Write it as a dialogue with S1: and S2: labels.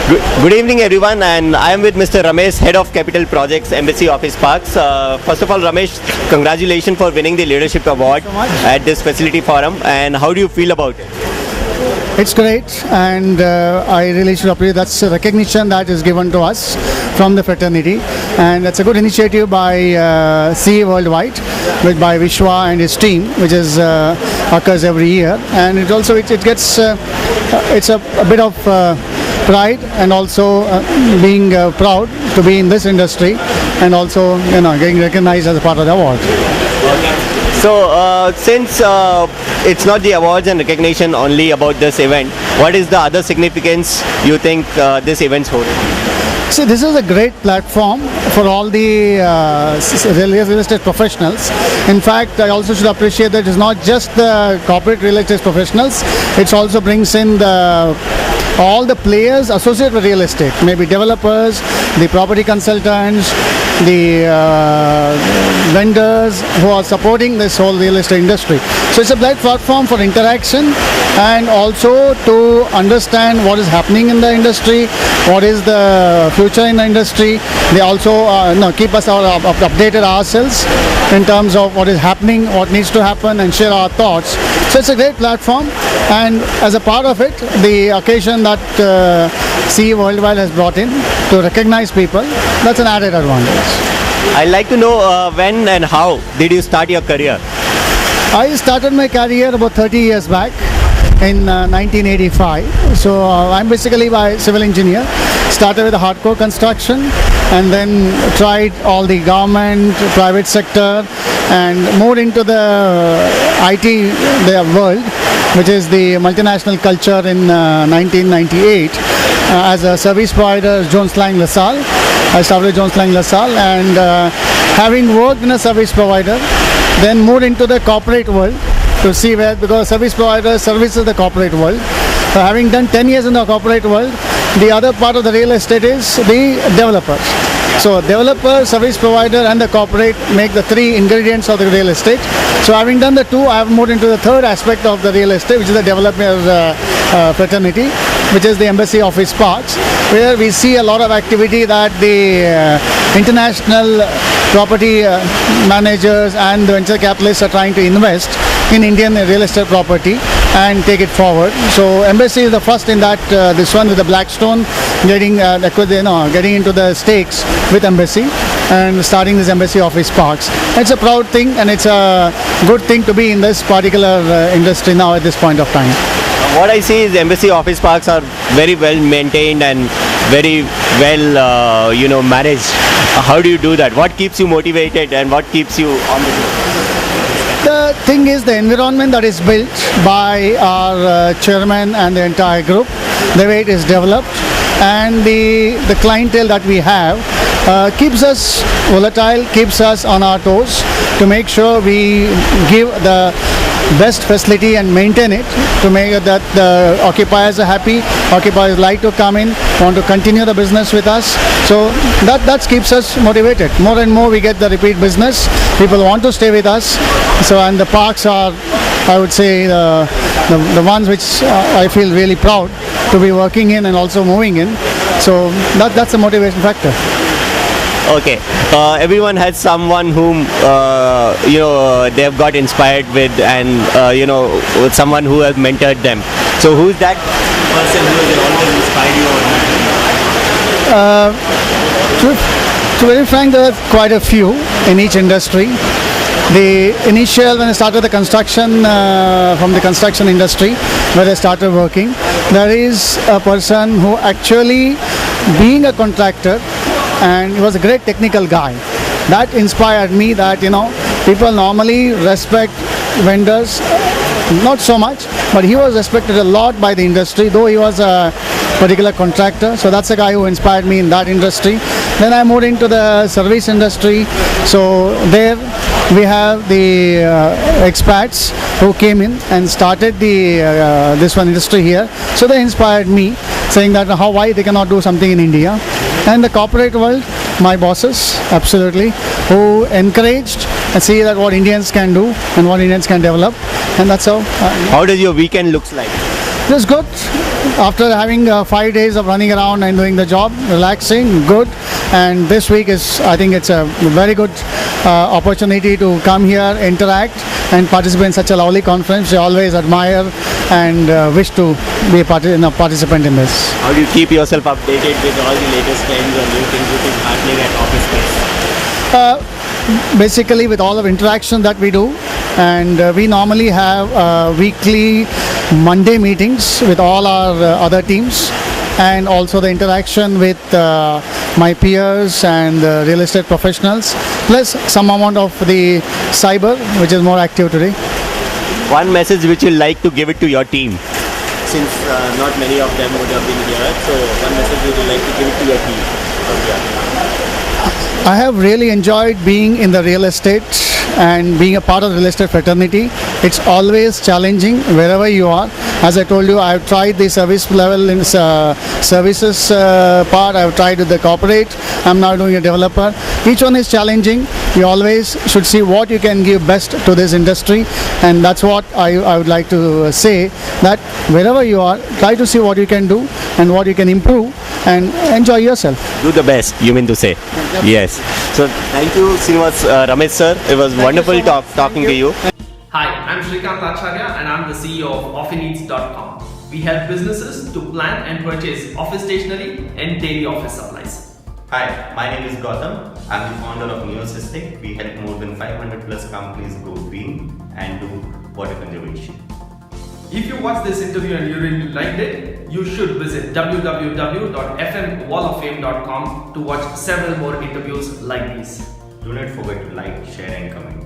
S1: Good evening, everyone, and I am with Mr. Ramesh, Head of Capital Projects, Embassy Office Parks. First of all, Ramesh, congratulations for winning the Leadership Award at this Facility Forum. And how do you feel about it?
S2: It's great, and I really should appreciate that's a recognition that is given to us from the fraternity, and it's a good initiative by CE Worldwide, by Vishwa and his team, which is occurs every year, and it also it gets it's a bit of pride and also being proud to be in this industry, and also getting recognized as a part of the award.
S1: So, since it's not the awards and recognition only about this event, what is the other significance you think this event holds?
S2: See, this is a great platform for all the real estate professionals. In fact, I also should appreciate that it's not just the corporate real estate professionals, it also brings in all the players associated with real estate, maybe developers, the property consultants, the vendors who are supporting this whole real estate industry. So it's a great platform for interaction and also to understand what is happening in the industry, what is the future in the industry. They also keep us updated ourselves in terms of what is happening, what needs to happen, and share our thoughts. So it's a great platform, and as a part of it, the occasion that CE Worldwide has brought in to recognize people, that's an added advantage.
S1: I'd like to know when and how did you start your career?
S2: I started my career about 30 years back in 1985. So I'm basically a civil engineer. Started with the hardcore construction and then tried all the government, private sector, and moved into the IT world, which is the multinational culture in 1998 as a service provider, Jones Lang LaSalle. I started with Jones Lang LaSalle, and having worked in a service provider, then moved into the corporate world to see where, because service provider services the corporate world. Having done 10 years in the corporate world, the other part of the real estate is the developers. So developer, service provider, and the corporate make the three ingredients of the real estate. So having done the two, I have moved into the third aspect of the real estate, which is the developer fraternity, which is the Embassy Office Parks, where we see a lot of activity that the international property managers and the venture capitalists are trying to invest in Indian real estate property and take it forward. So Embassy is the first in that, this one with the Blackstone getting into the stakes with Embassy and starting this Embassy Office Parks. It's a proud thing, and it's a good thing to be in this particular industry now at this point of time.
S1: What I see is Embassy Office Parks are very well maintained and very well managed. How do you do that? What keeps you motivated and what keeps you on the go?
S2: The thing is the environment that is built by our chairman and the entire group, the way it is developed, and the clientele that we have keeps us volatile, keeps us on our toes to make sure we give the best facility and maintain it to make it that the occupiers are happy, occupiers like to come in, want to continue the business with us. So that keeps us motivated. More and more we get the repeat business. People want to stay with us. So, and the parks are, I would say, the ones which I feel really proud to be working in and also moving in. So that's a motivation factor.
S1: Okay, everyone has someone whom they have got inspired with, and with someone who has mentored them. So who's that person who has always inspired you?
S2: To be very frank, there are quite a few in each industry. The initial, when I started the construction, from the construction industry, where I started working, there is a person who actually, being a contractor, and he was a great technical guy. That inspired me that, people normally respect vendors, not so much, but he was respected a lot by the industry, though he was a particular contractor. So that's a guy who inspired me in that industry. Then I moved into the service industry. So there we have the expats who came in and started the this one industry here. So they inspired me, saying that why they cannot do something in India. And the corporate world, my bosses, absolutely, who encouraged and see that what Indians can do and what Indians can develop, and that's how.
S1: How does your weekend looks like?
S2: It was good. after having 5 days of running around and doing the job, relaxing, good. And this week is, I think it's a very good opportunity to come here, interact, and participate in such a lovely conference. I always admire and wish to be a participant in this.
S1: How do you keep yourself updated with all the latest trends or new things which is happening at office space?
S2: Basically, with all of interaction that we do, and we normally have weekly Monday meetings with all our other teams, and also the interaction with my peers and real estate professionals, plus some amount of the cyber, which is more active today.
S1: One message which you like to give it to your team, since not many of them would have been here. So one message would you like to give it to your team from here?
S2: I have really enjoyed being in the real estate and being a part of the real estate fraternity. It's always challenging wherever you are. As I told you, I've tried the service level in services part. I've tried with the corporate. I'm now doing a developer. Each one is challenging. You always should see what you can give best to this industry, and that's what I would like to say, that wherever you are, try to see what you can do and what you can improve, and enjoy yourself.
S1: Do the best, you mean to say. Yes. So thank you, Srinivas Ramesh sir. It was wonderful talking to you.
S3: Hi, I'm Shrikant Acharya and I'm the CEO of OffiNeeds.com. We help businesses to plan and purchase office stationery and daily office supplies.
S4: Hi, my name is Gautam. I'm the founder of Neosystem. We help more than 500 plus companies go green and do water conservation.
S3: If you watched this interview and you really liked it, you should visit www.fmwalloffame.com to watch several more interviews like these.
S4: Do not forget to like, share and comment.